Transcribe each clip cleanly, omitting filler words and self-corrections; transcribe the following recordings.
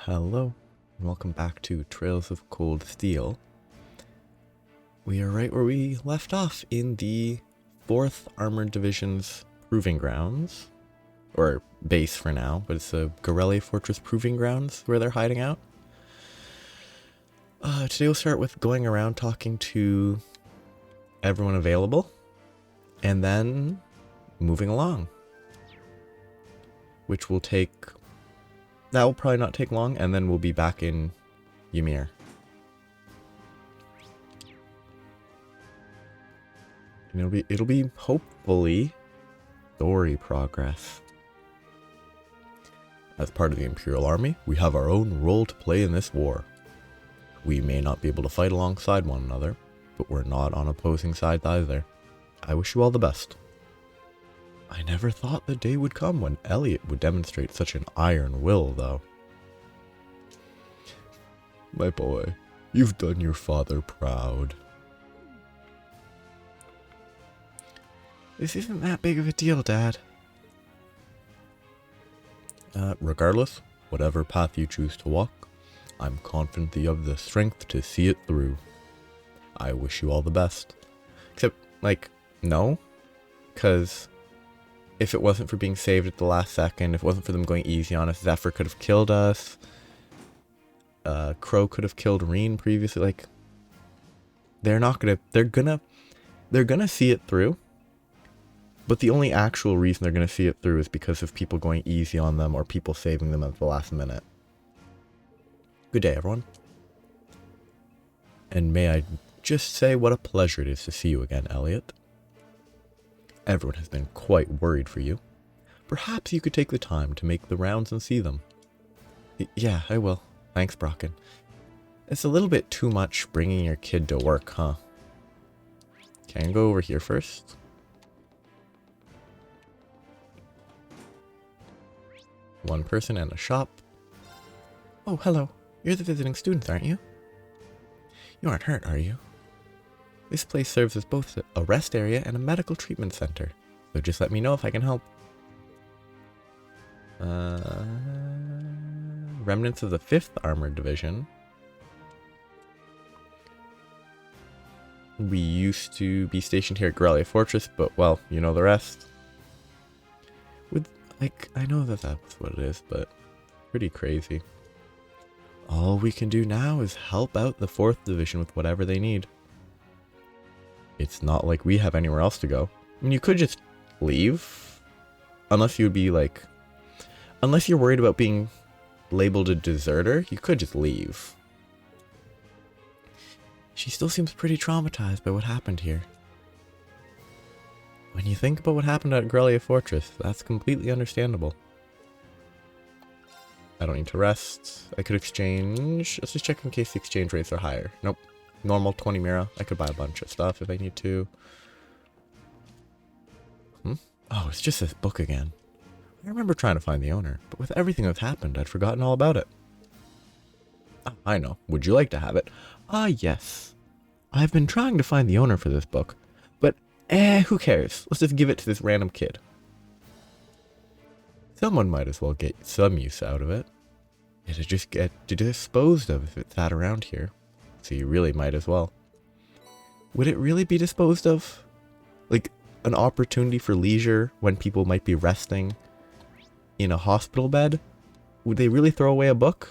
Hello, and welcome back to Trails of Cold Steel. We are right where we left off in the 4th Armored Division's Proving Grounds. Or base for now, but it's a Gorelli Fortress Proving Grounds where they're hiding out. Today we'll start with going around talking to everyone available, and then moving along. Which will take... That will probably not take long, and then we'll be back in Ymir. And it'll be hopefully story progress. As part of the Imperial Army, we have our own role to play in this war. We may not be able to fight alongside one another, but we're not on opposing sides either. I wish you all the best. I never thought the day would come when Elliot would demonstrate such an iron will, though. My boy, you've done your father proud. This isn't that big of a deal, Dad. Regardless, whatever path you choose to walk, I'm confident that you have the strength to see it through. I wish you all the best. Except, no. Because if it wasn't for being saved at the last second, if it wasn't for them going easy on us, Zephyr could have killed us. Crow could have killed Reen previously. They're gonna see it through. But the only actual reason they're going to see it through is because of people going easy on them or people saving them at the last minute. Good day, everyone. And may I just say what a pleasure it is to see you again, Elliot. Everyone has been quite worried for you. Perhaps you could take the time to make the rounds and see them. Yeah, I will. Thanks, Brocken. It's a little bit too much bringing your kid to work, huh? Can I go over here first? One person and a shop. Oh, hello. You're the visiting students, aren't you? You aren't hurt, are you? This place serves as both a rest area and a medical treatment center, so just let me know if I can help. Remnants of the 5th Armored Division. We used to be stationed here at Gorelli Fortress, but, well, you know the rest. I know that that's what it is, but pretty crazy. All we can do now is help out the 4th Division with whatever they need. It's not like we have anywhere else to go. I mean, you could just leave. Unless you'd be unless you're worried about being labeled a deserter, you could just leave. She still seems pretty traumatized by what happened here. When you think about what happened at Gorelli Fortress, that's completely understandable. I don't need to rest. I could exchange. Let's just check in case the exchange rates are higher. Nope. Normal 20 Mira. I could buy a bunch of stuff if I need to. Oh, it's just this book again. I remember trying to find the owner, but with everything that's happened, I'd forgotten all about it. Oh, I know. Would you like to have it? Ah, yes. I've been trying to find the owner for this book, but who cares? Let's just give it to this random kid. Someone might as well get some use out of it. It'll just get disposed of if it's sat around here. So you really might as well. Would it really be disposed of? Like an opportunity for leisure when people might be resting in a hospital bed? Would they really throw away a book?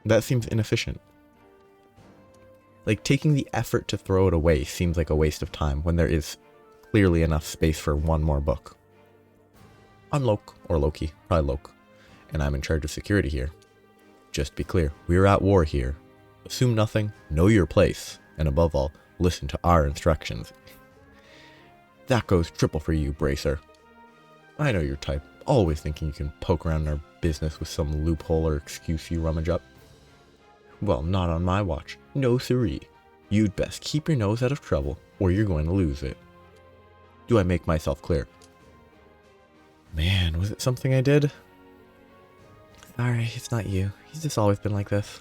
That seems inefficient. Like, taking the effort to throw it away seems like a waste of time when there is clearly enough space for one more book. I'm Loke, or Loki, probably Loke, and I'm in charge of security here. Just be clear, we're at war here. Assume nothing, know your place, and above all, listen to our instructions. That goes triple for you, Bracer. I know your type, always thinking you can poke around in our business with some loophole or excuse you rummage up. Well, not on my watch. No siree. You'd best keep your nose out of trouble, or you're going to lose it. Do I make myself clear? Man, was it something I did? Sorry, it's not you. He's just always been like this.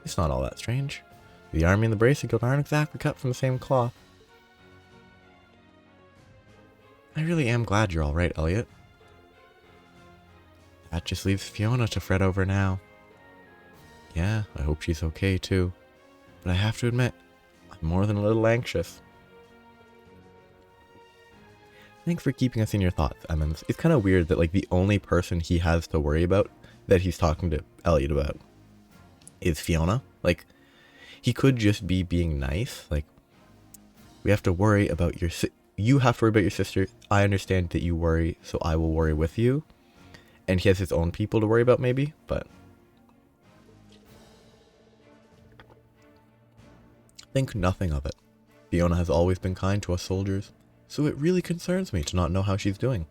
It's not all that strange. The army and the Bracer Guild aren't exactly cut from the same cloth. I really am glad you're alright, Elliot. That just leaves Fiona to fret over now. Yeah, I hope she's okay too. But I have to admit, I'm more than a little anxious. Thanks for keeping us in your thoughts, Emmons. It's kind of weird that like the only person he has to worry about that he's talking to Elliot about is Fiona. Like, he could just be being nice. Like, we have to worry about you have to worry about your sister. I understand that you worry, so I will worry with you. And he has his own people to worry about maybe, but think nothing of it. Fiona has always been kind to us soldiers, so it really concerns me to not know how she's doing.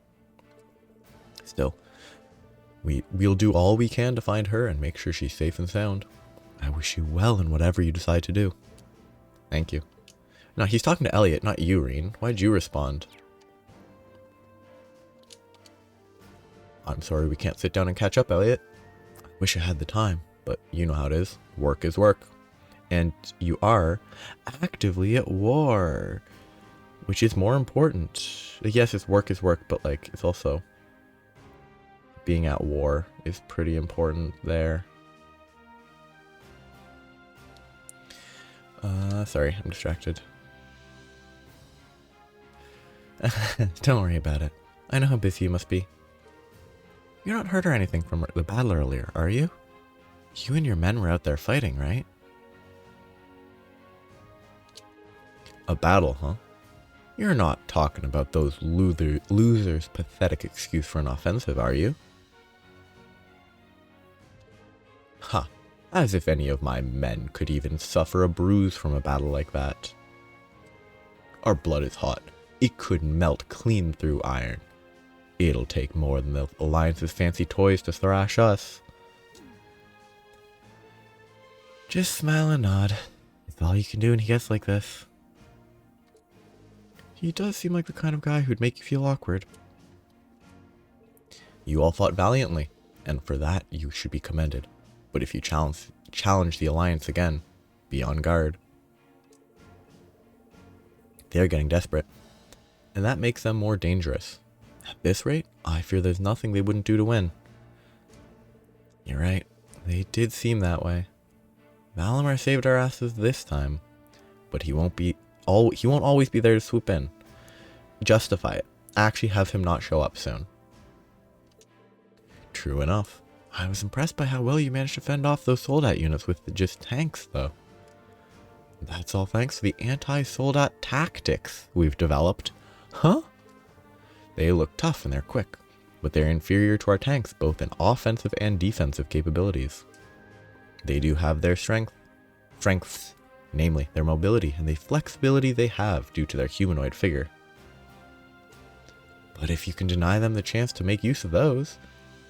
Still, we'll do all we can to find her and make sure she's safe and sound. I wish you well in whatever you decide to do. Thank you. Now, he's talking to Elliot, not you, Reen. Why'd you respond? I'm sorry we can't sit down and catch up, Elliot. I wish I had the time, but you know how it is. Work is work. And you are actively at war, which is more important. Yes, it's work is work, but like it's also being at war is pretty important there. Sorry, I'm distracted. Don't worry about it. I know how busy you must be. You're not hurt or anything from the battle earlier, are you? You and your men were out there fighting, right? A battle, huh? You're not talking about those losers' pathetic excuse for an offensive, are you? Ha! As if any of my men could even suffer a bruise from a battle like that. Our blood is hot. It could melt clean through iron. It'll take more than the Alliance's fancy toys to thrash us. Just smile and nod. It's all you can do when he gets like this. He does seem like the kind of guy who'd make you feel awkward. You all fought valiantly, and for that you should be commended. But if you challenge the Alliance again, be on guard. They're getting desperate, and that makes them more dangerous. At this rate, I fear there's nothing they wouldn't do to win. You're right, they did seem that way. Valimar saved our asses this time, but he won't always be there to swoop in. Justify it. Actually have him not show up soon. True enough. I was impressed by how well you managed to fend off those soldat units with just tanks, though. That's all thanks to the anti-soldat tactics we've developed. Huh? They look tough and they're quick, but they're inferior to our tanks both in offensive and defensive capabilities. They do have their strengths, namely their mobility and the flexibility they have due to their humanoid figure. But if you can deny them the chance to make use of those,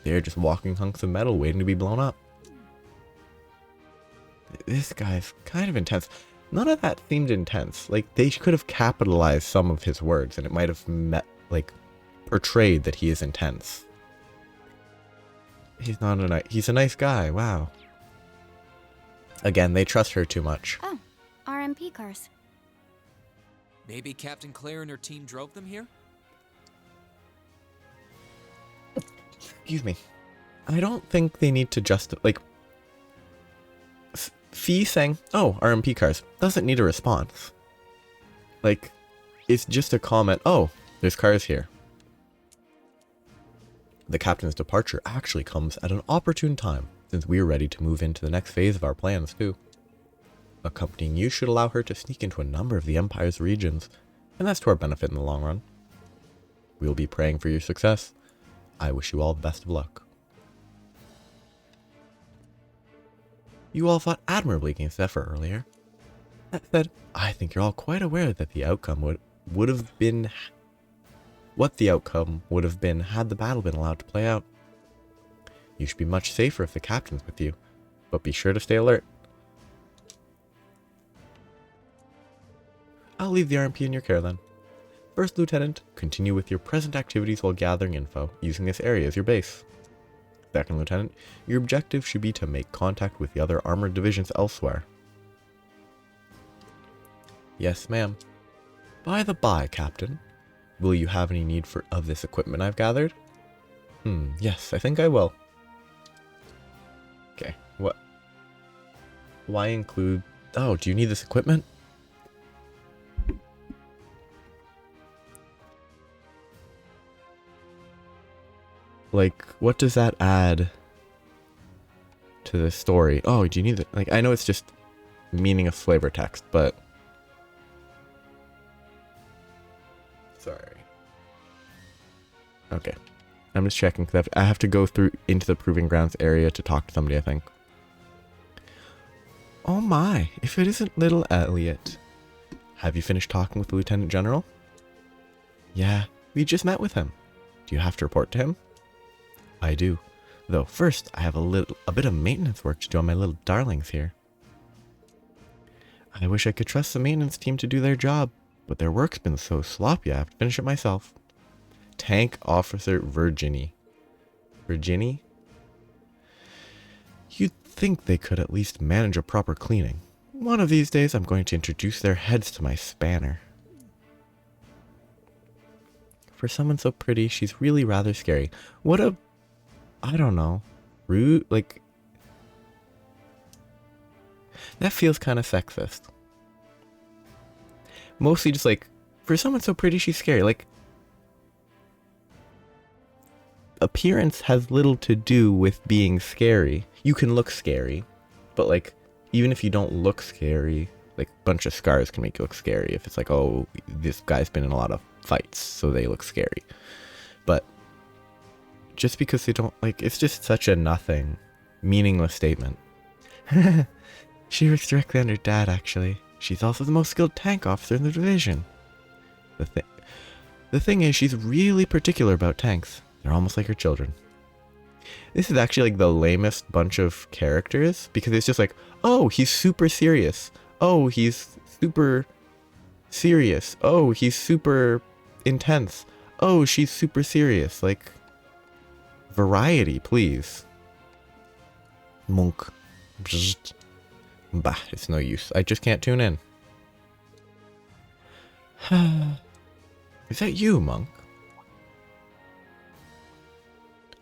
they're just walking hunks of metal waiting to be blown up. This guy's kind of intense. None of that seemed intense. Like, they could have capitalized some of his words and it might have portrayed that he is intense. He's a nice guy, wow. Again, they trust her too much. Oh, RMP cars. Maybe Captain Claire and her team drove them here? Excuse me. I don't think they need to Fee saying, oh, RMP cars, doesn't need a response. Like, it's just a comment, oh, there's cars here. The captain's departure actually comes at an opportune time, since we are ready to move into the next phase of our plans too. Accompanying you should allow her to sneak into a number of the Empire's regions, and that's to our benefit in the long run. We'll be praying for your success. I wish you all the best of luck. You all fought admirably against Zephyr earlier. That said, I think you're all quite aware that the outcome would have been what the outcome would have been had the battle been allowed to play out. You should be much safer if the captain's with you, but be sure to stay alert. I'll leave the RMP in your care then. First Lieutenant, continue with your present activities while gathering info, using this area as your base. Second Lieutenant, your objective should be to make contact with the other armored divisions elsewhere. Yes, ma'am. By the by, Captain, will you have any need of this equipment I've gathered? Yes, I think I will. What? Why include... Oh, do you need this equipment? Like, what does that add to the story? Oh, do you need it? Like, I know it's just meaningless flavor text, but... Sorry. Okay. I'm just checking, because I have to go through into the Proving Grounds area to talk to somebody, I think. Oh my, if it isn't little Elliot. Have you finished talking with the Lieutenant General? Yeah, we just met with him. Do you have to report to him? I do. Though first, I have a bit of maintenance work to do on my little darlings here. I wish I could trust the maintenance team to do their job, but their work's been so sloppy I have to finish it myself. Tank Officer Virginie. Virginie? You'd think they could at least manage a proper cleaning. One of these days I'm going to introduce their heads to my spanner. For someone so pretty, she's really rather scary. What a... I don't know. Rude? Like... That feels kind of sexist. Mostly just like, for someone so pretty, she's scary. Like... Appearance has little to do with being scary. You can look scary, but like, even if you don't look scary, like a bunch of scars can make you look scary. If it's like, oh, this guy's been in a lot of fights, so they look scary. But just because they don't, like, it's just such a nothing, meaningless statement. She works directly under Dad, actually. She's also the most skilled tank officer in the division. The thing is, she's really particular about tanks. They're almost like her children. This is actually like the lamest bunch of characters, because it's just like, oh, he's super serious. Oh, he's super serious. Oh, he's super intense. Oh, she's super serious. Like, variety, please. Monk. Bzzzt. Bah, it's no use. I just can't tune in. Is that you, Monk?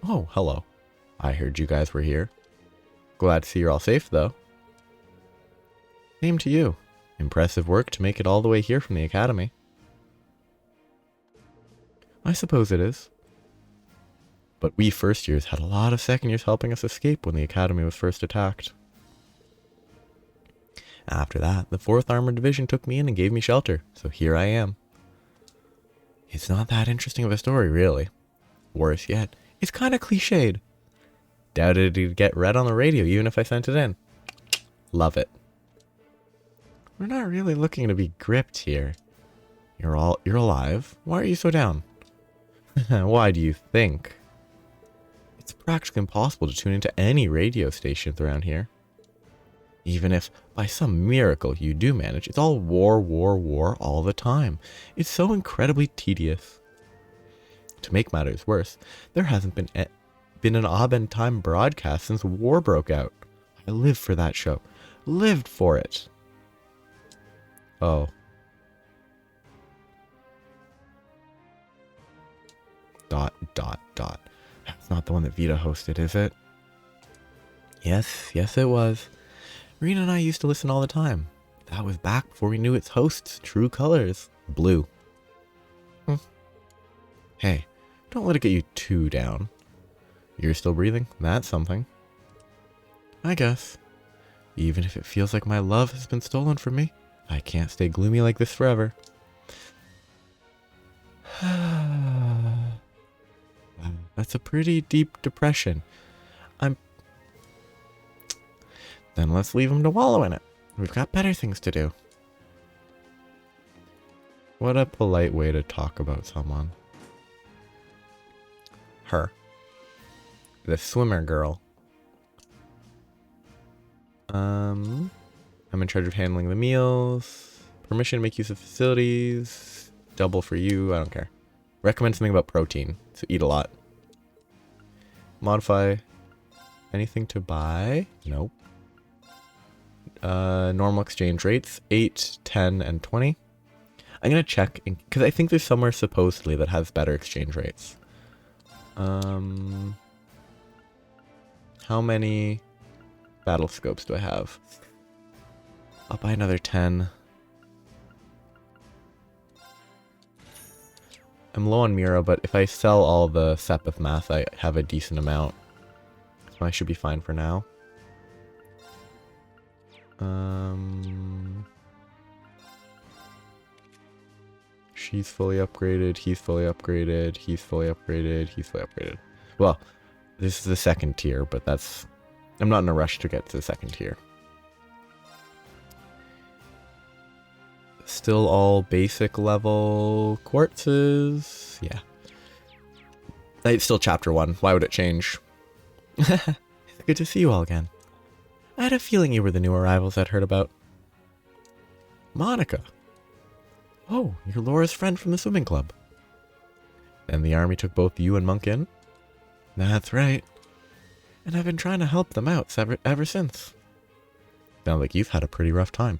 Oh, hello. I heard you guys were here. Glad to see you're all safe, though. Same to you. Impressive work to make it all the way here from the academy. I suppose it is. But we first years had a lot of second years helping us escape when the academy was first attacked. After that, the 4th Armored Division took me in and gave me shelter, so here I am. It's not that interesting of a story, really. Worse yet, it's kind of cliched. Doubted it'd get read on the radio even if I sent it in. Love it. We're not really looking to be gripped here. You're alive. Why are you so down? Why do you think? It's practically impossible to tune into any radio stations around here. Even if, by some miracle, you do manage, it's all war, war, war all the time. It's so incredibly tedious. To make matters worse, there hasn't been an Abend Time broadcast since war broke out. I lived for that show. Lived for it. Oh. Dot, dot, dot. That's not the one that Vita hosted, is it? Yes, it was. Rena and I used to listen all the time. That was back before we knew its host's true colors. Blue. Hey, don't let it get you too down. You're still breathing? That's something. I guess. Even if it feels like my love has been stolen from me, I can't stay gloomy like this forever. That's a pretty deep depression. Then let's leave him to wallow in it. We've got better things to do. What a polite way to talk about someone. Her. The swimmer girl. I'm in charge of handling the meals. Permission to make use of facilities. Double for you. I don't care. Recommend something about protein. So eat a lot. Modify. Anything to buy? Nope. Normal exchange rates. 8, 10, and 20. I'm going to check. Because I think there's somewhere supposedly that has better exchange rates. How many battle scopes do I have? I'll buy another 10. I'm low on Mira, but if I sell all the Sepith math, I have a decent amount. So I should be fine for now. She's fully upgraded, he's fully upgraded, he's fully upgraded, he's fully upgraded. Well, this is the second tier, but that's... I'm not in a rush to get to the second tier. Still all basic level quartzes. Yeah. It's still chapter 1. Why would it change? It's good to see you all again. I had a feeling you were the new arrivals I'd heard about. Monica. Oh, you're Laura's friend from the swimming club. And the army took both you and Monk in? That's right. And I've been trying to help them out ever since. Sounds like you've had a pretty rough time.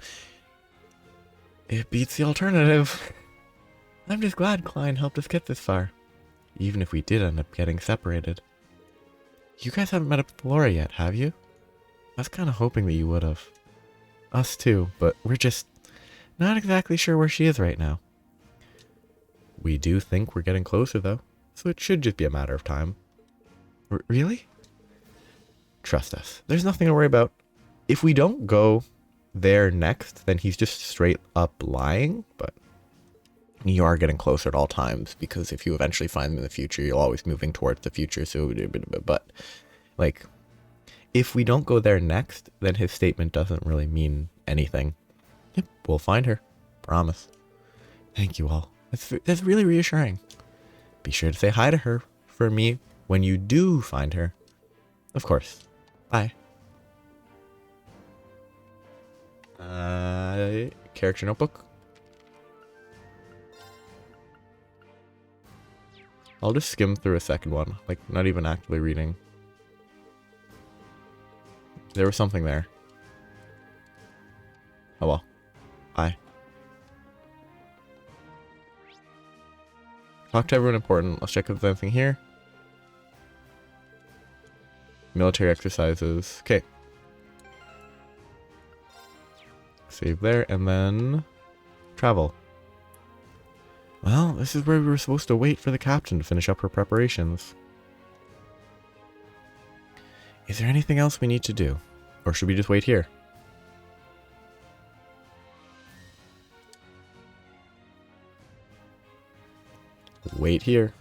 It beats the alternative. I'm just glad Klein helped us get this far. Even if we did end up getting separated. You guys haven't met up with Laura yet, have you? I was kind of hoping that you would have. Us too, but we're just not exactly sure where she is right now. We do think we're getting closer though, so it should just be a matter of time. Really? Trust us. There's nothing to worry about. If we don't go there next, then he's just straight up lying, but you are getting closer at all times, because if you eventually find them in the future, you're always moving towards the future, so, but, like, if we don't go there next, then his statement doesn't really mean anything. Yep, we'll find her. Promise. Thank you all. That's really reassuring. Be sure to say hi to her for me when you do find her. Of course. Bye. Character notebook. I'll just skim through a second one, like not even actively reading. There was something there. Oh well. Bye. Talk to everyone important. Let's check if there's anything here. Military exercises. Okay. Save there, and then travel. Well, this is where we were supposed to wait for the captain to finish up her preparations. Is there anything else we need to do? Or should we just wait here? Wait here.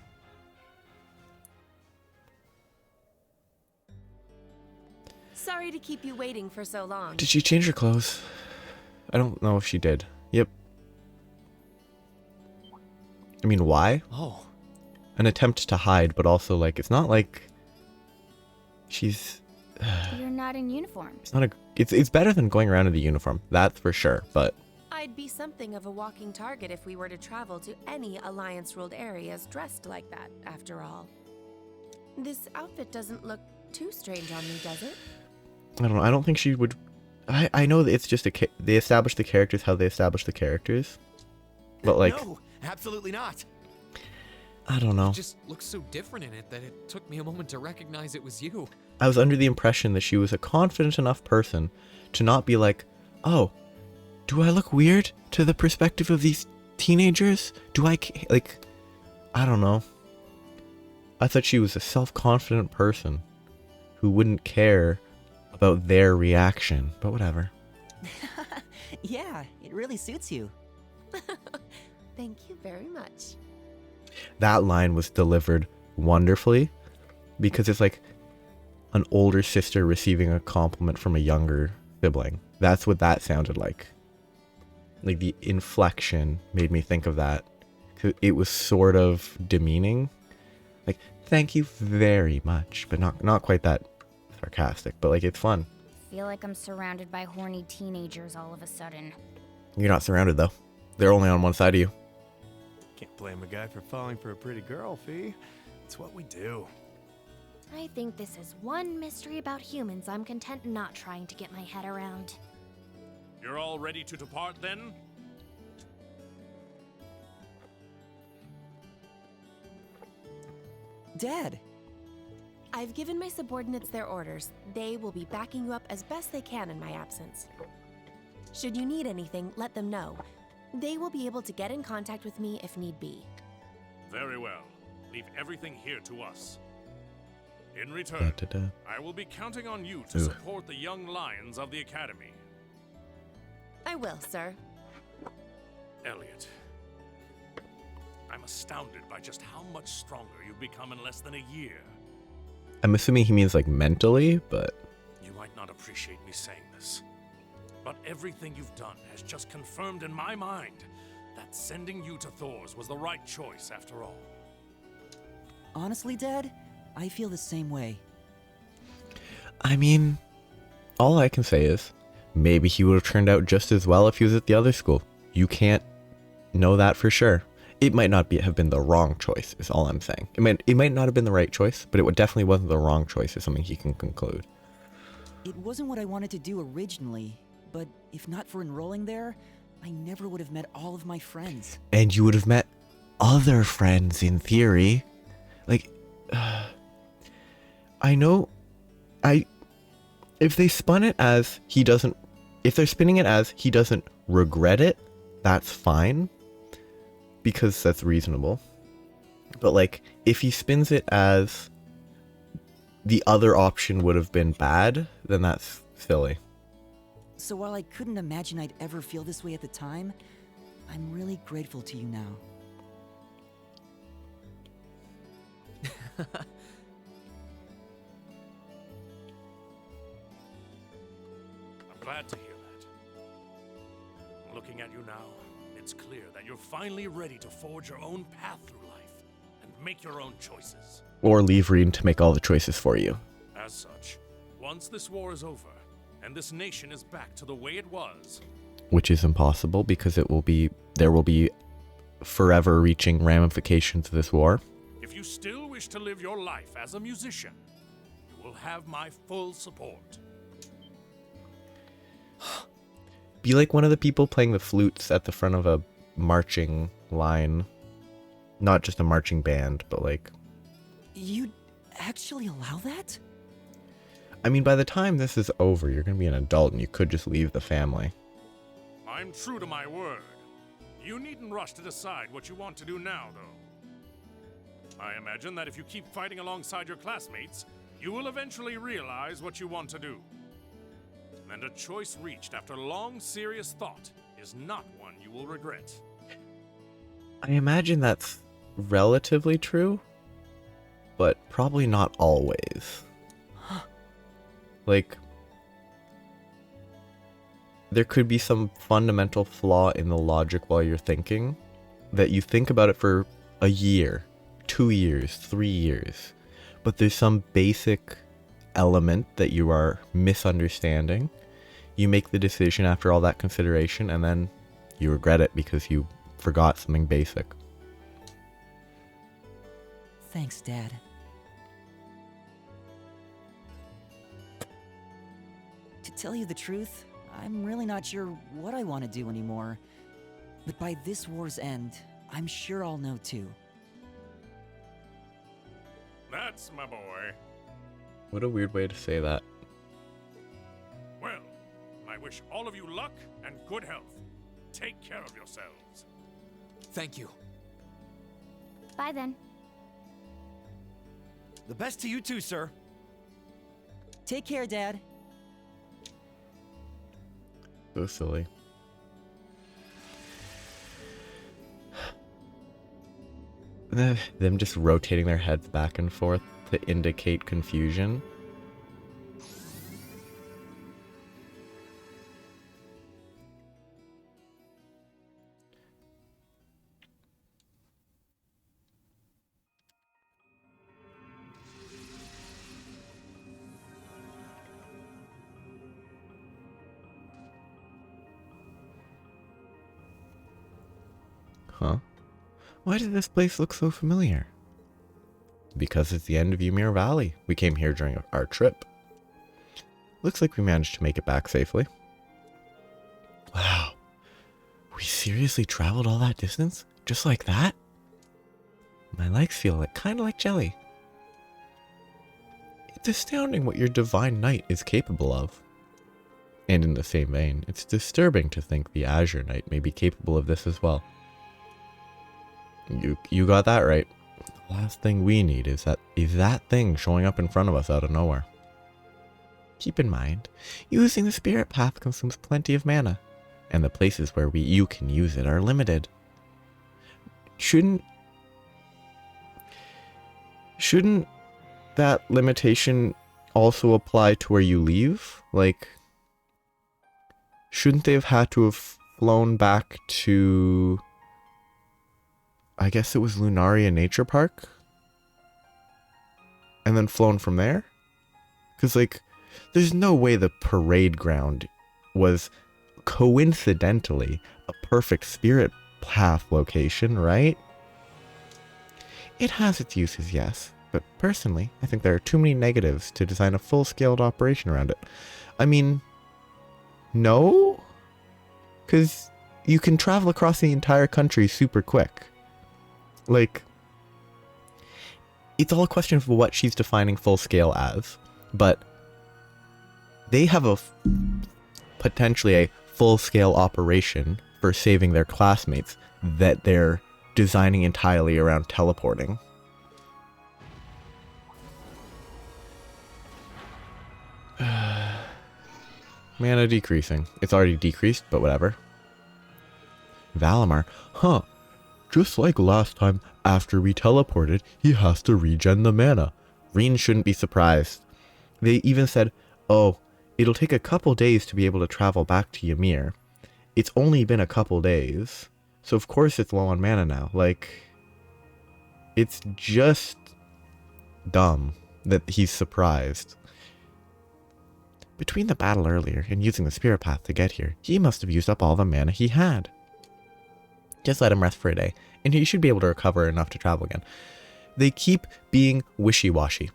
Sorry to keep you waiting for so long. Did she change her clothes? I don't know if she did. Yep. I mean, why? Oh, An attempt to hide, but also, like, it's not like she's... You're not in uniform. It's not a... It's better than going around in the uniform, that's for sure, but... I'd be something of a walking target if we were to travel to any Alliance-ruled areas dressed like that, after all. This outfit doesn't look too strange on me, does it? I don't know, I don't think she would... I know that it's just they establish the characters how they establish the characters. But, like... no, absolutely not. I don't know. You just looked so different in it that it took me a moment to recognize it was you. I was under the impression that she was a confident enough person to not be like, oh, do I look weird to the perspective of these teenagers? Do I, like, I don't know. I thought she was a self-confident person who wouldn't care about their reaction, but whatever. Yeah, it really suits you. Thank you very much. That line was delivered wonderfully because it's like an older sister receiving a compliment from a younger sibling. That's what that sounded like. Like the inflection made me think of that. It was sort of demeaning. Like, thank you very much, but not quite that sarcastic, but like it's fun. Feel like I'm surrounded by horny teenagers all of a sudden. You're not surrounded though. They're only on one side of you. Can't blame a guy for falling for a pretty girl, Fee. It's what we do. I think this is one mystery about humans I'm content not trying to get my head around. You're all ready to depart then? Dad, I've given my subordinates their orders. They will be backing you up as best they can in my absence. Should you need anything, let them know. They will be able to get in contact with me if need be. Very well. Leave everything here to us. In return, Da-da-da. I will be counting on you to Ugh. support the young lions of the Academy. I will, sir. Elliot, I'm astounded by just how much stronger you've become in less than a year. I'm assuming he means like mentally, but You might not appreciate me saying this, but everything you've done has just confirmed in my mind that sending you to Thor's was the right choice after all. Honestly, Dad, I feel the same way. I mean, all I can say is maybe he would have turned out just as well if he was at the other school. You can't know that for sure. It might not have been the wrong choice, is all I'm saying. It might not have been the right choice, but it definitely wasn't the wrong choice, is something he can conclude. It wasn't what I wanted to do originally, but if not for enrolling there, I never would have met all of my friends. And you would have met other friends in theory. Like, I know, if they spun it as if they're spinning it as he doesn't regret it, that's fine, because that's reasonable. But like, if he spins it as the other option would have been bad, then that's silly. So while I couldn't imagine I'd ever feel this way at the time, I'm really grateful to you now. I'm glad to hear that. Looking at you now, it's clear that you're finally ready to forge your own path through life and make your own choices. Or leave Reed to make all the choices for you. As such, once this war is over and this nation is back to the way it was, Which is impossible because there will be forever reaching ramifications of this war. if you still wish to live your life as a musician, you will have my full support. Be like one of the people playing the flutes at the front of a marching line. Not just a marching band, but like... You'd actually allow that? I mean, by the time this is over, you're going to be an adult and you could just leave the family. I'm true to my word. You needn't rush to decide what you want to do now, though. I imagine that if you keep fighting alongside your classmates, you will eventually realize what you want to do. And a choice reached after long, serious thought is not one you will regret. I imagine that's relatively true, but probably not always. Like, there could be some fundamental flaw in the logic while you're thinking, that you think about it for a year, 2 years, 3 years, but there's some basic element that you are misunderstanding. You make the decision after all that consideration, and then you regret it because you forgot something basic. Thanks, Dad. To tell you the truth, I'm really not sure what I want to do anymore. But by this war's end, I'm sure I'll know too. That's my boy. What a weird way to say that. Well, I wish all of you luck and good health. Take care of yourselves. Thank you. Bye then. The best to you too, sir. Take care, Dad. So silly. Them just rotating their heads back and forth to indicate confusion. Huh? Why does this place look so familiar? Because it's the end of Ymir Valley. We came here during our trip. Looks like we managed to make it back safely. Wow. We seriously traveled all that distance? Just like that? My legs feel kind of like jelly. It's astounding what your divine knight is capable of. And in the same vein, it's disturbing to think the Ashen Knight may be capable of this as well. You got that right. The last thing we need is that thing showing up in front of us out of nowhere. Keep in mind, using the spirit path consumes plenty of mana, and the places where you can use it are limited. Shouldn't that limitation also apply to where you leave? Like, shouldn't they have had to have flown back to, I guess it was Lunaria Nature Park? And then flown from there? Because, like, there's no way the parade ground was coincidentally a perfect spirit path location, right? It has its uses, yes, but personally, I think there are too many negatives to design a full-scaled operation around it. I mean, no? Because you can travel across the entire country super quick. Like, it's all a question of what she's defining full-scale as, but they have potentially a full-scale operation for saving their classmates that they're designing entirely around teleporting. Mana decreasing. It's already decreased, but whatever. Valimar. Huh. Just like last time, after we teleported, he has to regen the mana. Reen shouldn't be surprised. They even said, oh, it'll take a couple days to be able to travel back to Ymir. It's only been a couple days, so of course it's low on mana now. Like, it's just dumb that he's surprised. Between the battle earlier and using the spirit path to get here, he must have used up all the mana he had. Just let him rest for a day, and he should be able to recover enough to travel again. They keep being wishy-washy.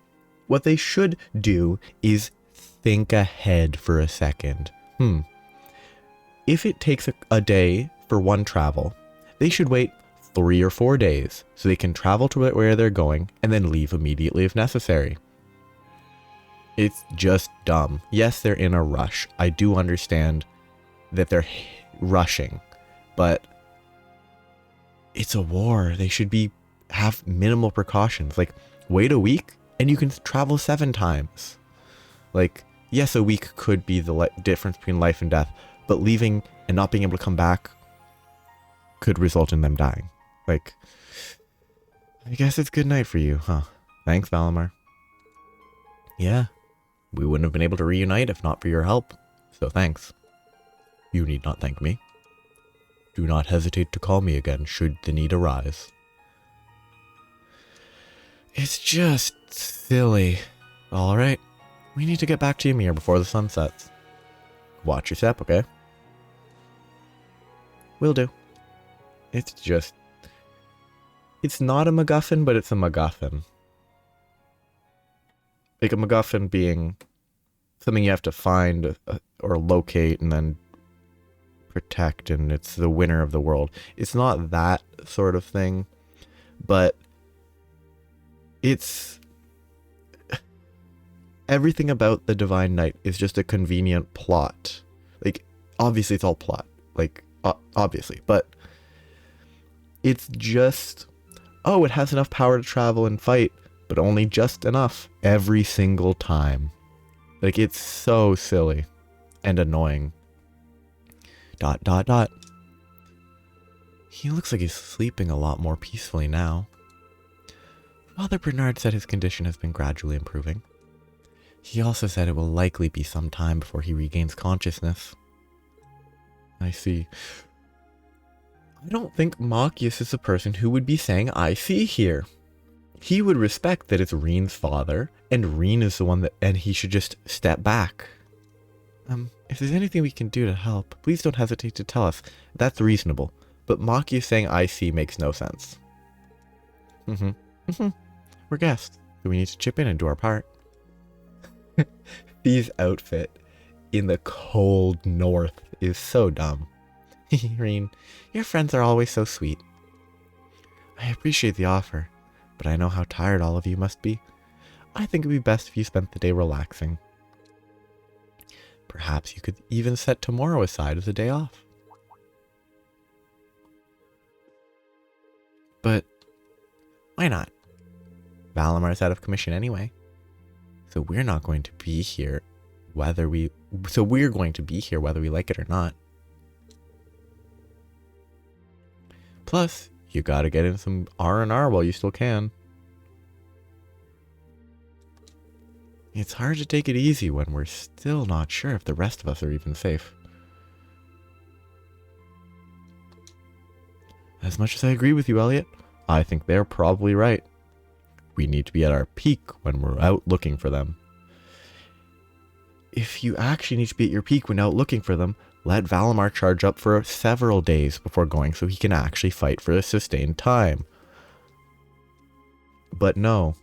What they should do is think ahead for a second. If it takes a day for one travel, they should wait 3 or 4 days so they can travel to where they're going and then leave immediately if necessary. It's just dumb. Yes, they're in a rush. I do understand that they're rushing, but it's a war. They should have minimal precautions. Like, wait a week and you can travel 7 times. Like, yes, a week could be the difference between life and death, but leaving and not being able to come back could result in them dying. Like, I guess it's good night for you, huh? Thanks, Valimar. Yeah, we wouldn't have been able to reunite if not for your help, so thanks. You need not thank me. Do not hesitate to call me again should the need arise. It's just silly. Alright, we need to get back to Ymir before the sun sets. Watch your step, okay? Will do. It's not a MacGuffin, but it's a MacGuffin. Like a MacGuffin being something you have to find or locate and then protect, and it's the winner of the world. It's not that sort of thing, but it's... Everything about the Divine Knight is just a convenient plot. Like, obviously it's all plot. Like, obviously, but it's just, oh, it has enough power to travel and fight, but only just enough every single time. Like, it's so silly and annoying. ... He looks like he's sleeping a lot more peacefully now. Father Bernard said his condition has been gradually improving. He also said it will likely be some time before he regains consciousness. I see. I don't think Machias is the person who would be saying I see here. He would respect that it's Reen's father, and Reen is the one and he should just step back. If there's anything we can do to help, please don't hesitate to tell us. That's reasonable. But Machias saying I see makes no sense. We're guests, so we need to chip in and do our part. Thee's outfit in the cold north is so dumb. Reen, your friends are always so sweet. I appreciate the offer, but I know how tired all of you must be. I think it would be best if you spent the day relaxing. Perhaps you could even set tomorrow aside as a day off. But why not? Valamar's out of commission anyway. So we're not going to be here whether we like it or not. Plus, you gotta get in some R&R while you still can. It's hard to take it easy when we're still not sure if the rest of us are even safe. As much as I agree with you, Elliot, I think they're probably right. We need to be at our peak when we're out looking for them. If you actually need to be at your peak when out looking for them, let Valimar charge up for several days before going so he can actually fight for a sustained time. But no,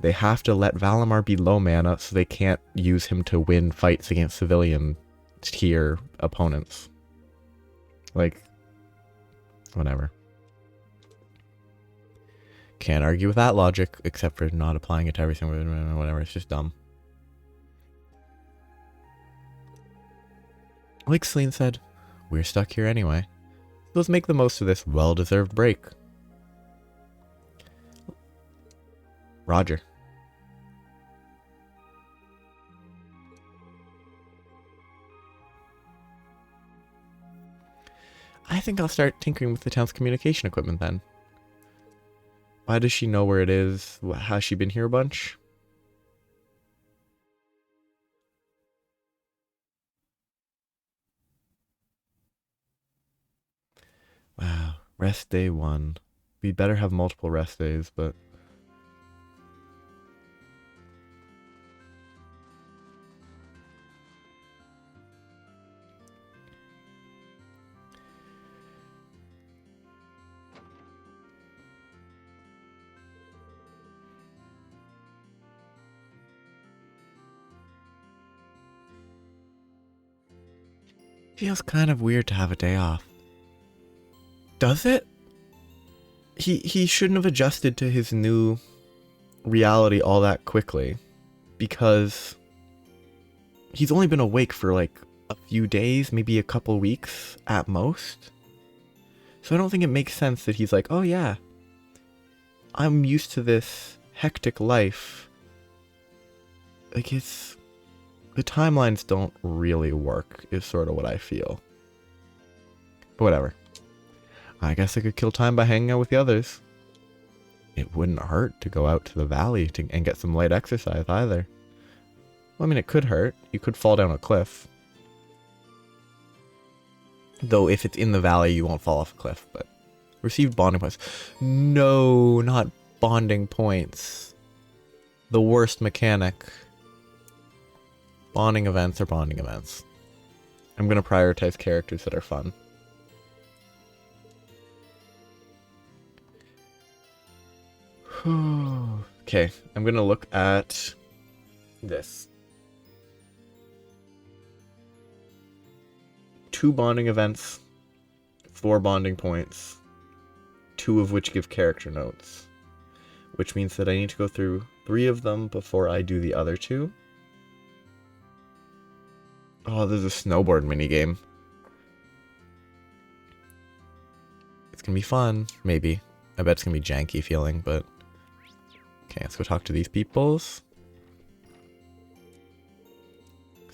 they have to let Valimar be low mana so they can't use him to win fights against civilian tier opponents. Like, whatever. Can't argue with that logic, except for not applying it to every single whatever. It's just dumb. Like Celine said, we're stuck here anyway. Let's make the most of this well-deserved break. Roger. I think I'll start tinkering with the town's communication equipment then. Why does she know where it is? Has she been here a bunch? Wow, rest day 1. We better have multiple rest days, but... Feels kind of weird to have a day off. Does it? He shouldn't have adjusted to his new reality all that quickly, because he's only been awake for like a few days, maybe a couple weeks at most. So I don't think it makes sense that he's like, oh yeah, I'm used to this hectic life. Like, the timelines don't really work, is sort of what I feel. But whatever. I guess I could kill time by hanging out with the others. It wouldn't hurt to go out to the valley and get some light exercise either. Well, I mean, it could hurt. You could fall down a cliff. Though if it's in the valley, you won't fall off a cliff, but... Received bonding points. No, not bonding points. The worst mechanic. Bonding events are bonding events. I'm going to prioritize characters that are fun. Okay, I'm going to look at this. 2 bonding events, 4 bonding points, 2 of which give character notes. Which means that I need to go through 3 of them before I do the other 2. Oh, there's a snowboard minigame. It's gonna be fun, maybe. I bet it's gonna be janky feeling, but... Okay, let's go talk to these peoples.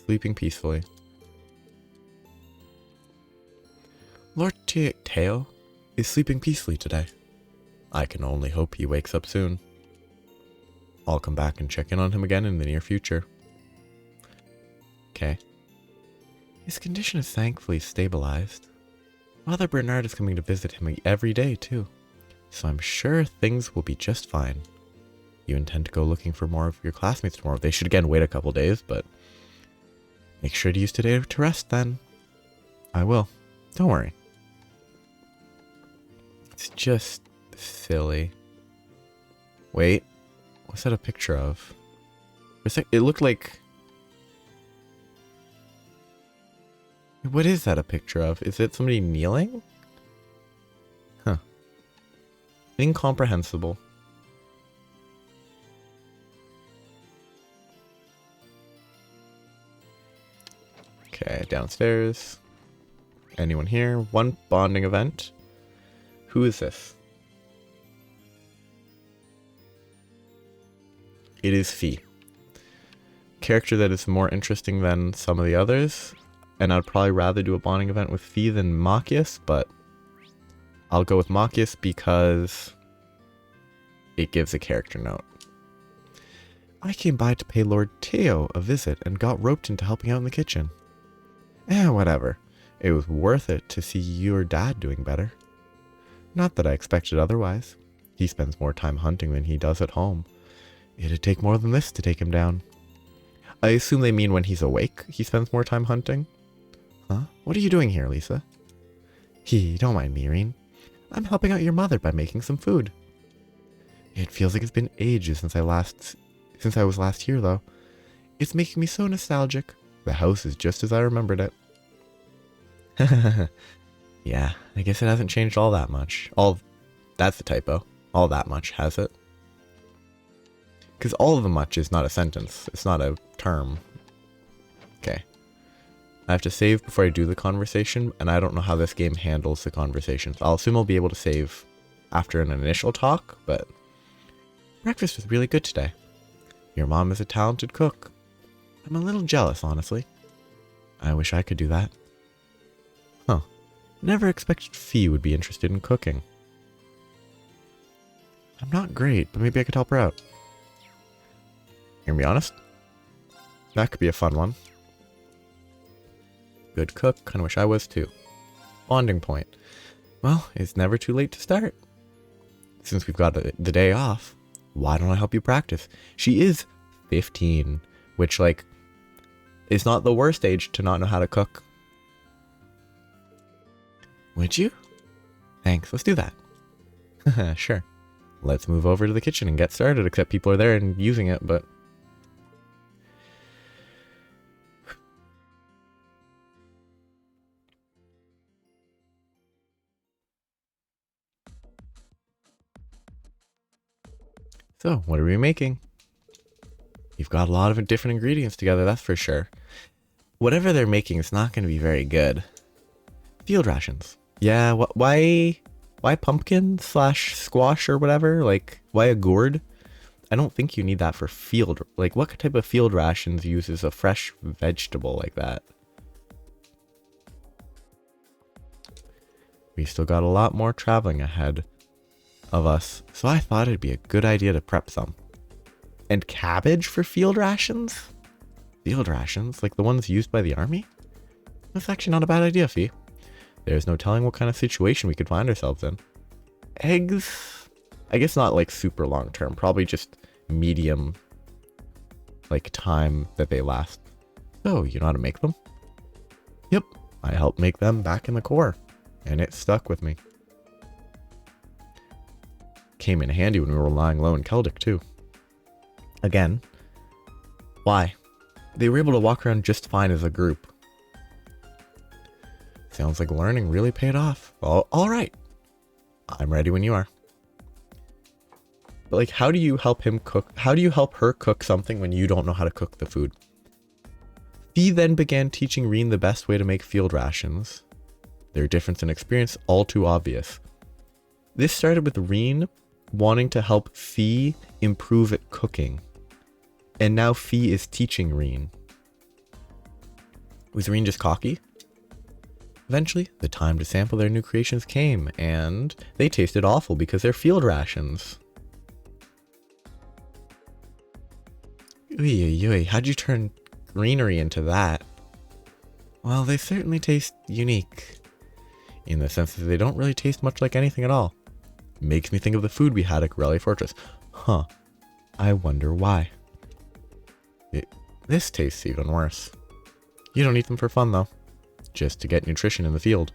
Sleeping peacefully. Lord Teo is sleeping peacefully today. I can only hope he wakes up soon. I'll come back and check in on him again in the near future. Okay. His condition is thankfully stabilized. Father Bernard is coming to visit him every day, too. So I'm sure things will be just fine. You intend to go looking for more of your classmates tomorrow. They should again wait a couple days, but... Make sure to use today to rest, then. I will. Don't worry. It's just silly. Wait. What's that a picture of? It looked like... What is that a picture of? Is it somebody kneeling? Huh. Incomprehensible. Okay, downstairs. Anyone here? One bonding event. Who is this? It is Fee. Character that is more interesting than some of the others. And I'd probably rather do a bonding event with Fee than Machias, but I'll go with Machias because it gives a character note. I came by to pay Lord Teo a visit and got roped into helping out in the kitchen. Whatever. It was worth it to see your dad doing better. Not that I expected otherwise. He spends more time hunting than he does at home. It'd take more than this to take him down. I assume they mean when he's awake, he spends more time hunting? Huh? What are you doing here, Lisa? Don't mind me, Irene. I'm helping out your mother by making some food. It feels like it's been ages since I was last here, though. It's making me so nostalgic. The house is just as I remembered it. Yeah, I guess it hasn't changed all that much. That's a typo. All that much, has it? Because all of the much is not a sentence. It's not a term. Okay. I have to save before I do the conversation, and I don't know how this game handles the conversations. I'll assume I'll be able to save after an initial talk, but breakfast was really good today. Your mom is a talented cook. I'm a little jealous, honestly. I wish I could do that. Huh. Never expected Fee would be interested in cooking. I'm not great, but maybe I could help her out. You're gonna be honest? That could be a fun one. Good cook, kinda wish I was too. Bonding point. Well, it's never too late to start. Since we've got the day off, why don't I help you practice? She is 15, which, like, is not the worst age to not know how to cook. Would you? Thanks, let's do that. Sure. Let's move over to the kitchen and get started, except people are there and using it, but... So, what are we making? You've got a lot of different ingredients together, that's for sure. Whatever they're making is not going to be very good. Field rations. Yeah, why pumpkin / squash or whatever? Like, why a gourd? I don't think you need that for field. Like, what type of field rations uses a fresh vegetable like that? We still got a lot more traveling ahead of us, so I thought it'd be a good idea to prep some. And cabbage for field rations? Field rations? Like the ones used by the army? That's actually not a bad idea, Fee. There's no telling what kind of situation we could find ourselves in. Eggs? I guess not like super long term, probably just medium, like, time that they last. Oh, you know how to make them? Yep, I helped make them back in the Corps, and it stuck with me. Came in handy when we were lying low in Keldic, too. Again, why? They were able to walk around just fine as a group. Sounds like learning really paid off. Well, all right. I'm ready when you are. But, like, how do you help him cook? How do you help her cook something when you don't know how to cook the food? Fee then began teaching Reen the best way to make field rations. Their difference in experience all too obvious. This started with Reen wanting to help Fee improve at cooking. And now Fee is teaching Reen. Was Reen just cocky? Eventually, the time to sample their new creations came, and they tasted awful because they're field rations. Oy, how'd you turn greenery into that? Well, they certainly taste unique, in the sense that they don't really taste much like anything at all. Makes me think of the food we had at Corellia Fortress. Huh. I wonder why. This tastes even worse. You don't eat them for fun, though. Just to get nutrition in the field.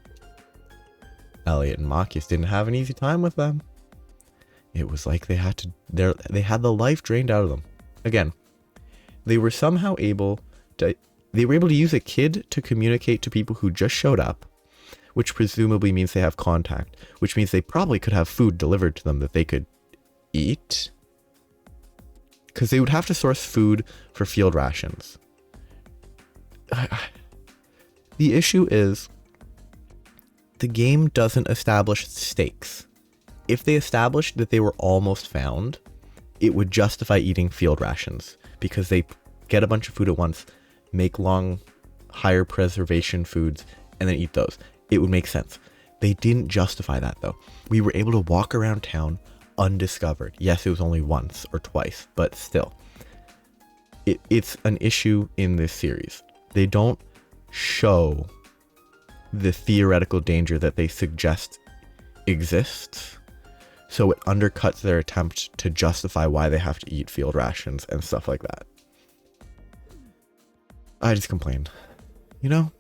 Elliot and Machias didn't have an easy time with them. It was like they had the life drained out of them. Again, they were able to use a kid to communicate to people who just showed up, which presumably means they have contact, which means they probably could have food delivered to them that they could eat. Because they would have to source food for field rations. The issue is the game doesn't establish stakes. If they established that they were almost found, it would justify eating field rations because they get a bunch of food at once, make long, higher preservation foods, and then eat those. It would make sense. They didn't justify that though. We were able to walk around town undiscovered. Yes, it was only once or twice, but still. It's an issue in this series. They don't show the theoretical danger that they suggest exists, so it undercuts their attempt to justify why they have to eat field rations and stuff like that. I just complained. You know,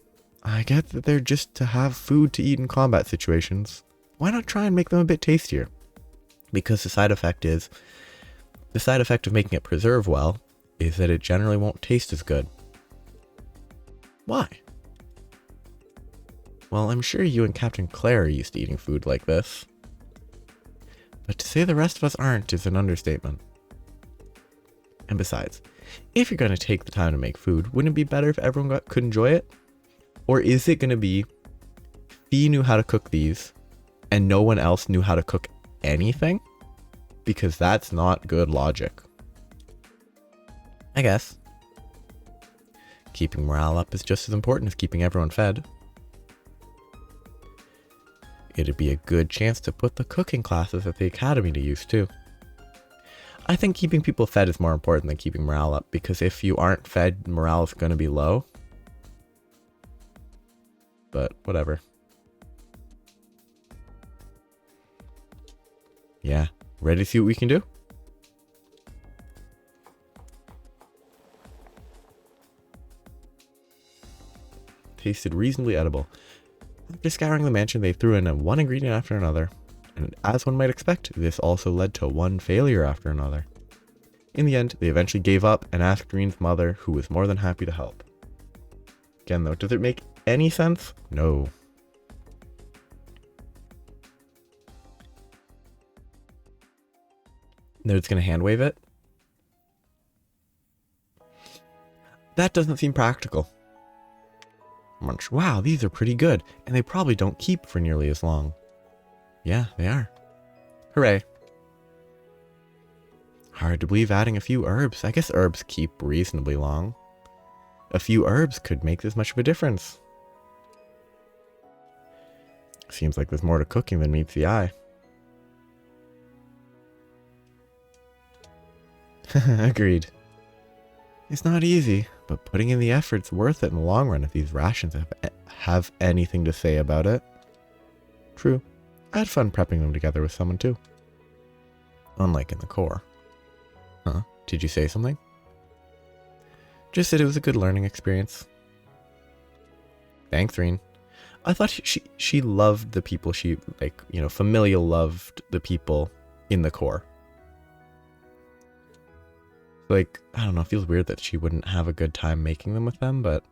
I get that they're just to have food to eat in combat situations. Why not try and make them a bit tastier? Because the side effect of making it preserve well is that it generally won't taste as good. Why? Well, I'm sure you and Captain Claire are used to eating food like this. But to say the rest of us aren't is an understatement. And besides, if you're going to take the time to make food, wouldn't it be better if everyone could enjoy it? Or is it going to be, Fee knew how to cook these, and no one else knew how to cook anything? Because that's not good logic. I guess. Keeping morale up is just as important as keeping everyone fed. It'd be a good chance to put the cooking classes at the academy to use too. I think keeping people fed is more important than keeping morale up, because if you aren't fed, morale is going to be low. But whatever. Yeah, ready to see what we can do? Tasted reasonably edible. After scouring the mansion, they threw in one ingredient after another, and as one might expect, this also led to one failure after another. In the end, they eventually gave up and asked Green's mother, who was more than happy to help. Again though, does it make any sense? No. They're just gonna hand wave it? That doesn't seem practical. Munch, wow, these are pretty good, and they probably don't keep for nearly as long. Yeah, they are. Hooray. Hard to believe adding a few herbs. I guess herbs keep reasonably long. A few herbs could make this much of a difference. Seems like there's more to cooking than meets the eye. Agreed. It's not easy, but putting in the effort's worth it in the long run if these rations have anything to say about it. True. I had fun prepping them together with someone too. Unlike in the core. Huh? Did you say something? Just said it was a good learning experience. Thanks, Reen. I thought she loved the people she, like, you know, familial loved the people in the core. Like, I don't know, it feels weird that she wouldn't have a good time making them with them, but...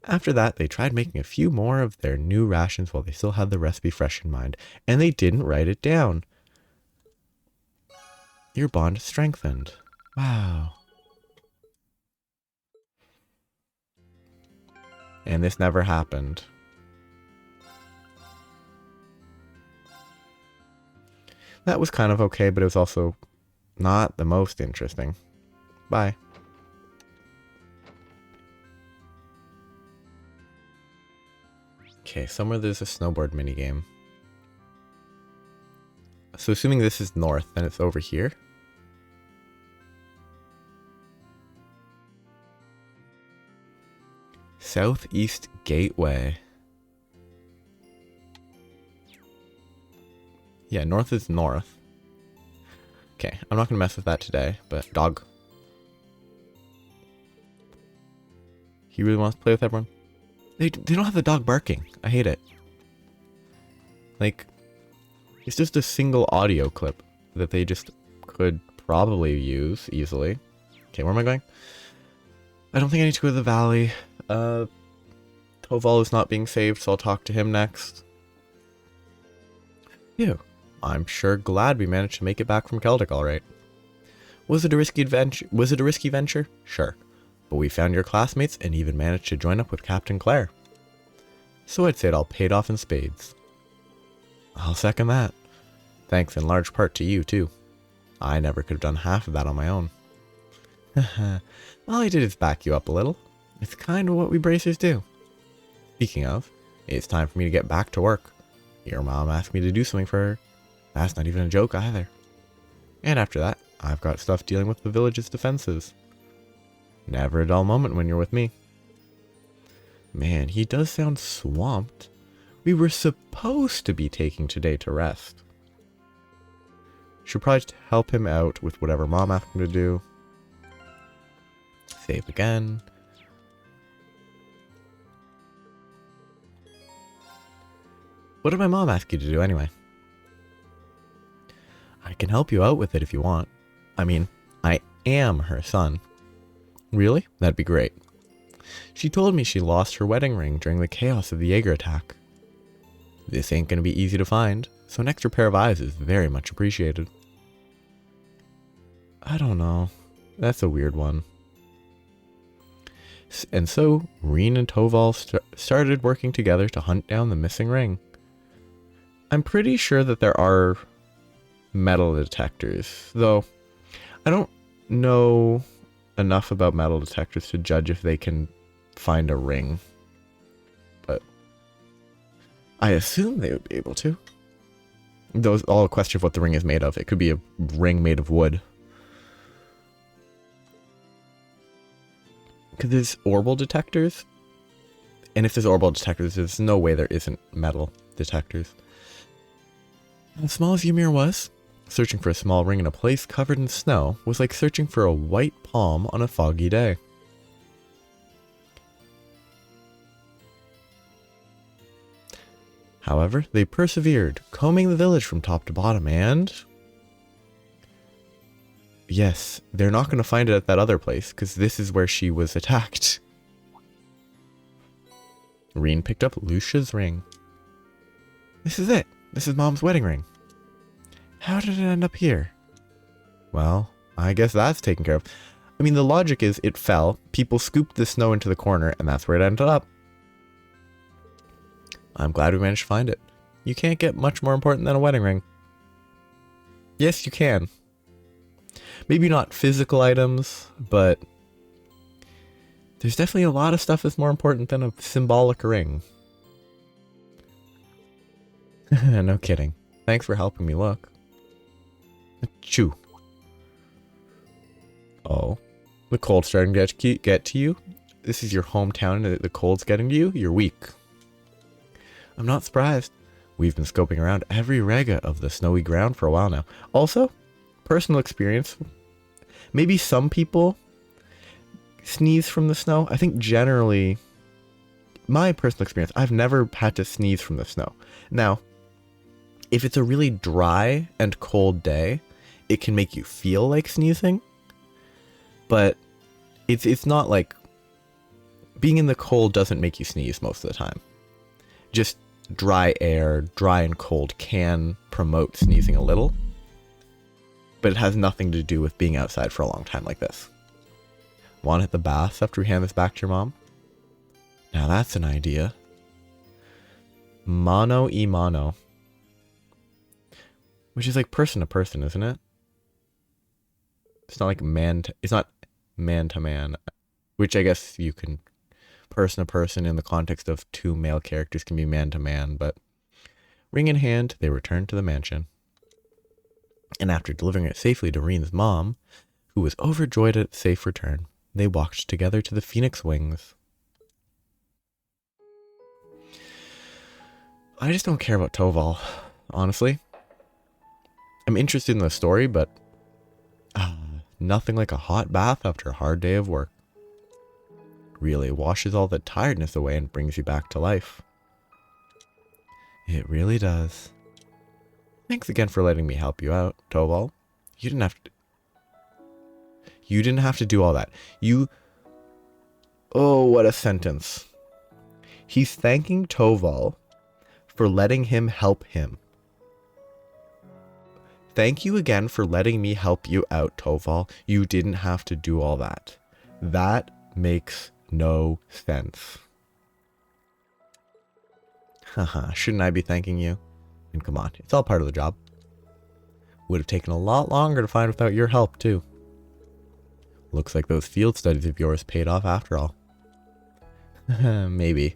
After that, they tried making a few more of their new rations while they still had the recipe fresh in mind, and they didn't write it down. Your bond strengthened. Wow. And this never happened. That was kind of okay, but it was also not the most interesting. Bye. Okay, somewhere there's a snowboard minigame. So assuming this is north, then it's over here. Southeast Gateway. Yeah, north is north. Okay, I'm not gonna mess with that today, but dog. He really wants to play with everyone? They don't have the dog barking. I hate it. Like, it's just a single audio clip that they just could probably use easily. Okay, where am I going? I don't think I need to go to the valley. Toval is not being saved, so I'll talk to him next. Phew. I'm sure glad we managed to make it back from Celtic alright. Was it a risky venture? Sure. But we found your classmates and even managed to join up with Captain Claire. So I'd say it all paid off in spades. I'll second that. Thanks in large part to you, too. I never could have done half of that on my own. All I did is back you up a little. It's kind of what we bracers do. Speaking of, it's time for me to get back to work. Your mom asked me to do something for her. That's not even a joke either. And after that, I've got stuff dealing with the village's defenses. Never a dull moment when you're with me. Man, he does sound swamped. We were supposed to be taking today to rest. Should probably help him out with whatever mom asked him to do. Save again. What did my mom ask you to do anyway? I can help you out with it if you want. I mean, I am her son. Really? That'd be great. She told me she lost her wedding ring during the chaos of the Jaeger attack. This ain't gonna be easy to find, so an extra pair of eyes is very much appreciated. I don't know. That's a weird one. And so, Reen and Toval started working together to hunt down the missing ring. I'm pretty sure that there are metal detectors, though I don't know enough about metal detectors to judge if they can find a ring. But I assume they would be able to. Those all a question of what the ring is made of. It could be a ring made of wood. Because there's orbital detectors. And if there's orbital detectors, there's no way there isn't metal detectors. As small as Ymir was, searching for a small ring in a place covered in snow was like searching for a white palm on a foggy day. However, they persevered, combing the village from top to bottom, and yes, they're not going to find it at that other place, because this is where she was attacked. Reen picked up Lucia's ring. This is it. This is Mom's wedding ring. How did it end up here? Well, I guess that's taken care of. I mean, the logic is it fell, people scooped the snow into the corner, and that's where it ended up. I'm glad we managed to find it. You can't get much more important than a wedding ring. Yes, you can. Maybe not physical items, but there's definitely a lot of stuff that's more important than a symbolic ring. No kidding. Thanks for helping me look. Achoo. Oh. The cold's starting to get to you? This is your hometown and the cold's getting to you? You're weak. I'm not surprised. We've been scoping around every rega of the snowy ground for a while now. Also, personal experience. Maybe some people sneeze from the snow. I think generally, my personal experience, I've never had to sneeze from the snow. Now, if it's a really dry and cold day, it can make you feel like sneezing. But it's not like being in the cold doesn't make you sneeze most of the time. Just dry air, dry and cold can promote sneezing a little. But it has nothing to do with being outside for a long time like this. Want to hit the bath after we hand this back to your mom? Now that's an idea. Mano y mano. Which is like person to person, isn't it? It's not like it's not man to man. Which I guess you can person to person in the context of two male characters can be man to man, but ring in hand, they returned to the mansion. And after delivering it safely to Reen's mom, who was overjoyed at its safe return, they walked together to the Phoenix Wings. I just don't care about Toval, honestly. I'm interested in the story, but nothing like a hot bath after a hard day of work. Really washes all the tiredness away and brings you back to life. It really does. Thanks again for letting me help you out, Toval. You didn't have to do all that. Oh, what a sentence. He's thanking Toval for letting him help him. Thank you again for letting me help you out, Toval. You didn't have to do all that. That makes no sense. Haha, shouldn't I be thanking you? And come on, it's all part of the job. Would have taken a lot longer to find without your help, too. Looks like those field studies of yours paid off after all. Maybe.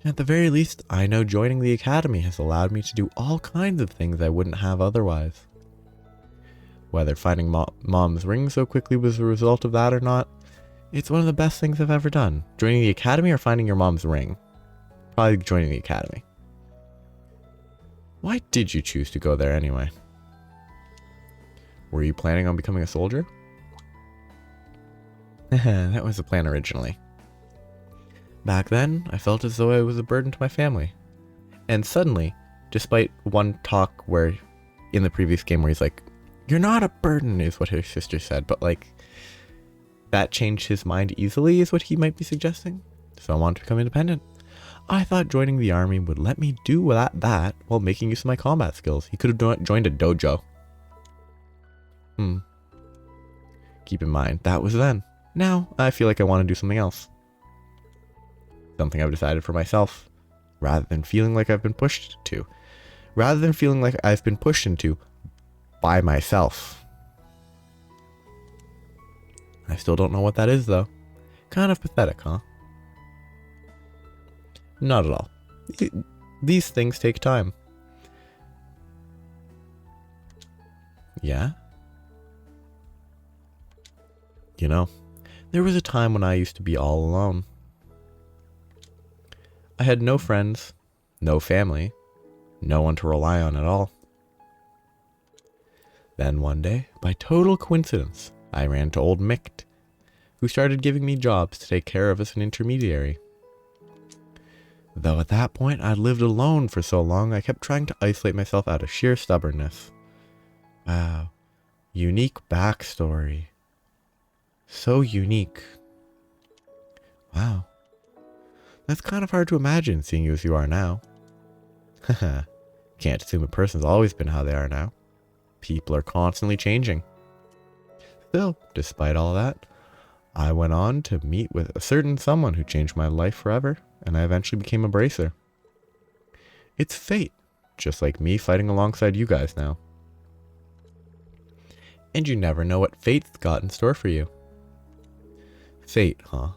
At the very least, I know joining the academy has allowed me to do all kinds of things I wouldn't have otherwise. Whether finding Mom's ring so quickly was a result of that or not, it's one of the best things I've ever done. Joining the academy or finding your mom's ring? Probably joining the academy. Why did you choose to go there anyway? Were you planning on becoming a soldier? That was the plan originally. Back then, I felt as though I was a burden to my family. And suddenly, despite one talk where, in the previous game where he's like, "You're not a burden," is what his sister said, but like, that changed his mind easily is what he might be suggesting. So I wanted to become independent. I thought joining the army would let me do that while making use of my combat skills. He could have joined a dojo. Keep in mind, that was then. Now, I feel like I want to do something else. Something I've decided for myself, rather than feeling like I've been pushed to. Rather than feeling like I've been pushed into by myself. I still don't know what that is, though. Kind of pathetic, huh? Not at all. These things take time. Yeah? You know, there was a time when I used to be all alone. I had no friends, no family, no one to rely on at all. Then one day, by total coincidence, I ran to old Micht, who started giving me jobs to take care of as an intermediary. Though at that point I'd lived alone for so long, I kept trying to isolate myself out of sheer stubbornness. Wow. Unique backstory. So unique. Wow. That's kind of hard to imagine, seeing you as you are now. Haha. Can't assume a person's always been how they are now. People are constantly changing. Still, despite all that, I went on to meet with a certain someone who changed my life forever, and I eventually became a bracer. It's fate, just like me fighting alongside you guys now. And you never know what fate's got in store for you. Fate, huh?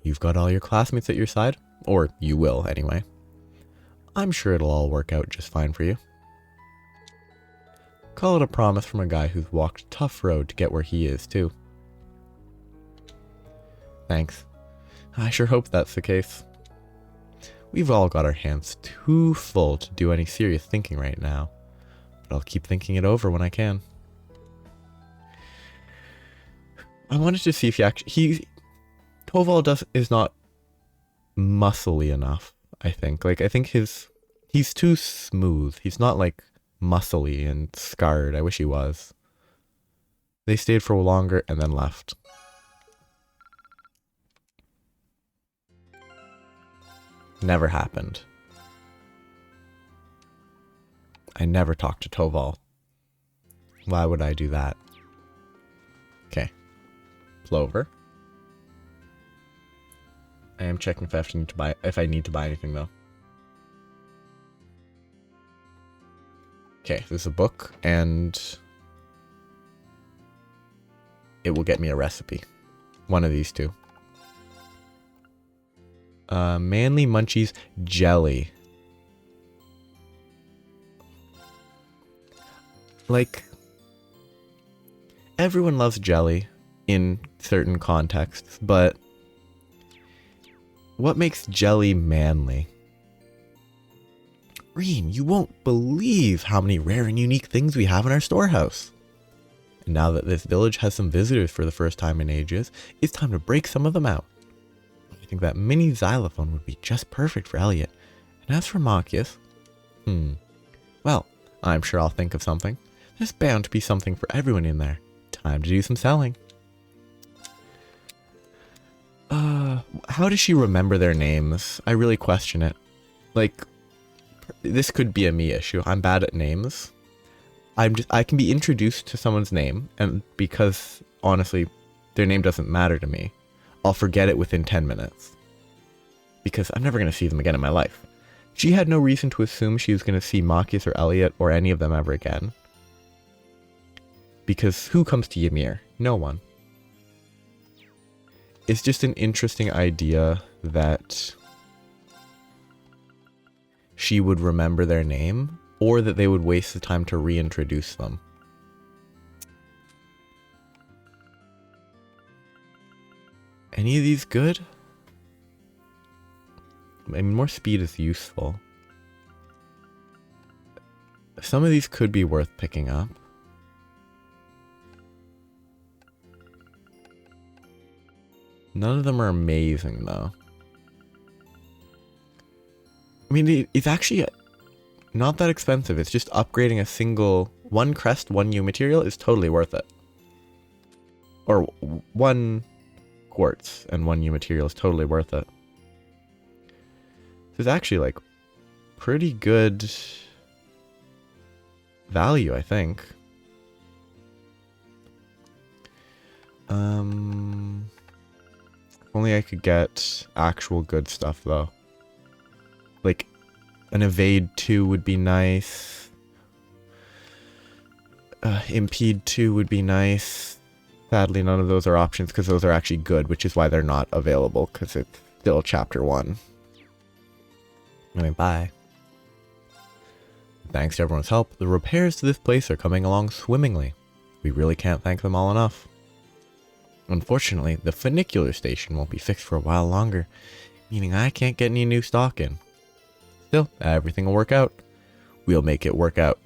You've got all your classmates at your side, or you will anyway. I'm sure it'll all work out just fine for you. Call it a promise from a guy who's walked a tough road to get where he is, too. Thanks. I sure hope that's the case. We've all got our hands too full to do any serious thinking right now, but I'll keep thinking it over when I can. I wanted to see if Toval is not muscly enough, I think. Like, I think he's too smooth. He's not, like, muscly and scarred. I wish he was. They stayed for longer and then left. Never happened. I never talked to Toval. Why would I do that? Okay. Plover. I am checking if I need to buy anything though. Okay, there's a book and it will get me a recipe. One of these two. Manly Munchies jelly. Like, everyone loves jelly in certain contexts, but what makes jelly manly? Reem, you won't believe how many rare and unique things we have in our storehouse. And now that this village has some visitors for the first time in ages, it's time to break some of them out. I think that mini xylophone would be just perfect for Elliot. And as for Machias, well, I'm sure I'll think of something. There's bound to be something for everyone in there. Time to do some selling. How does she remember their names? I really question it. Like, this could be a me issue. I'm bad at names. I can be introduced to someone's name, and because honestly, their name doesn't matter to me, I'll forget it within 10 minutes. Because I'm never going to see them again in my life. She had no reason to assume she was going to see Machias or Elliot or any of them ever again. Because who comes to Ymir? No one. It's just an interesting idea that she would remember their name, or that they would waste the time to reintroduce them. Any of these good? I mean, more speed is useful. Some of these could be worth picking up. None of them are amazing, though. I mean, it's actually not that expensive. It's just upgrading a single... One crest, 1 U material is totally worth it. Or 1 quartz and 1 U material is totally worth it. So it's actually, like, pretty good value, I think. Only I could get actual good stuff, though. Like, an Evade 2 would be nice. Impede 2 would be nice. Sadly, none of those are options because those are actually good, which is why they're not available, because it's still Chapter 1. Anyway, bye. Thanks to everyone's help, the repairs to this place are coming along swimmingly. We really can't thank them all enough. Unfortunately, the funicular station won't be fixed for a while longer, meaning I can't get any new stock in. Still, everything will work out. We'll make it work out.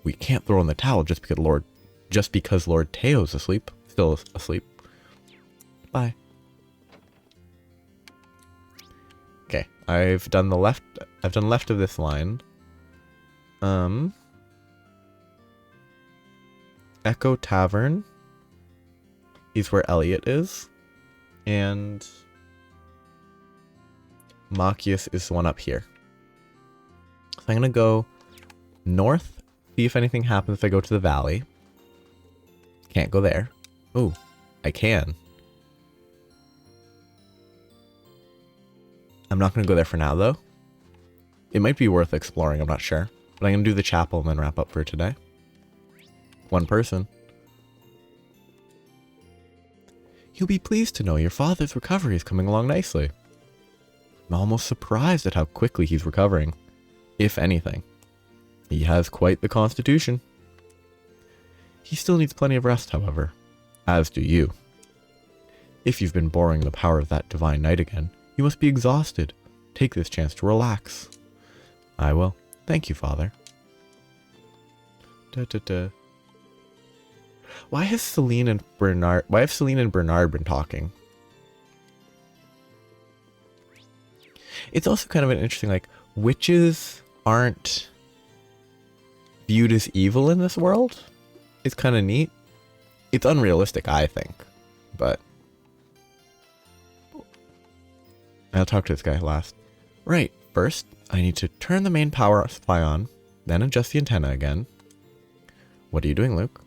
We can't throw in the towel just because Lord Teo's asleep. Still asleep. Bye. Okay, I've done left of this line. Echo Tavern is where Elliot is, and Machias is the one up here. So I'm gonna go north, see if anything happens if I go to the valley. Can't go there. Ooh, I can. I'm not gonna go there for now, though. It might be worth exploring, I'm not sure. But I'm gonna do the chapel and then wrap up for today. One person. You'll be pleased to know your father's recovery is coming along nicely. I'm almost surprised at how quickly he's recovering. If anything. He has quite the constitution. He still needs plenty of rest, however. As do you. If you've been borrowing the power of that divine knight again, you must be exhausted. Take this chance to relax. I will. Thank you, Father. Why have Celine and Bernard been talking? It's also kind of an interesting, like, witches aren't viewed as evil in this world. It's kind of neat. It's unrealistic, I think, but I'll talk to this guy last. Right, first, I need to turn the main power supply on, then adjust the antenna again. What are you doing, Luke?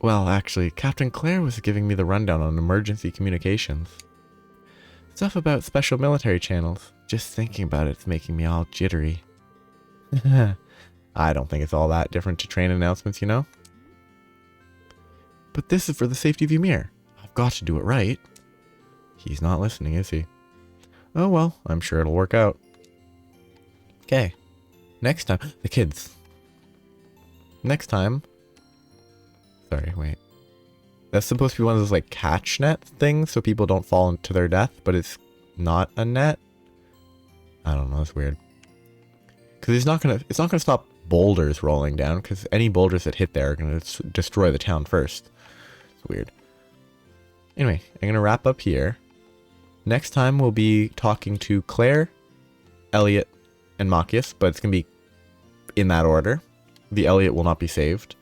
Well, actually, Captain Claire was giving me the rundown on emergency communications. Stuff about special military channels. Just thinking about it's making me all jittery. I don't think it's all that different to train announcements, you know? But this is for the safety of Ymir. I've got to do it right. He's not listening, is he? Oh well, I'm sure it'll work out. Okay. Next time... The kids. Next time... Sorry, wait. That's supposed to be one of those, like, catch net things so people don't fall into their death, but it's not a net? I don't know, it's weird. Because it's not gonna stop boulders rolling down, because any boulders that hit there are gonna destroy the town first. It's weird. Anyway, I'm gonna wrap up here. Next time we'll be talking to Claire, Elliot, and Machias, but it's gonna be in that order. The Elliot will not be saved.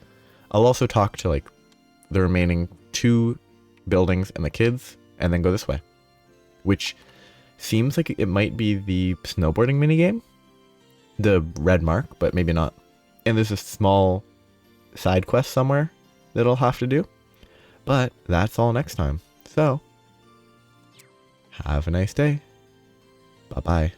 I'll also talk to, like, the remaining 2 buildings and the kids, and then go this way. Which seems like it might be the snowboarding minigame. The red mark, but maybe not. And there's a small side quest somewhere that I'll have to do. But that's all next time. So, have a nice day. Bye-bye.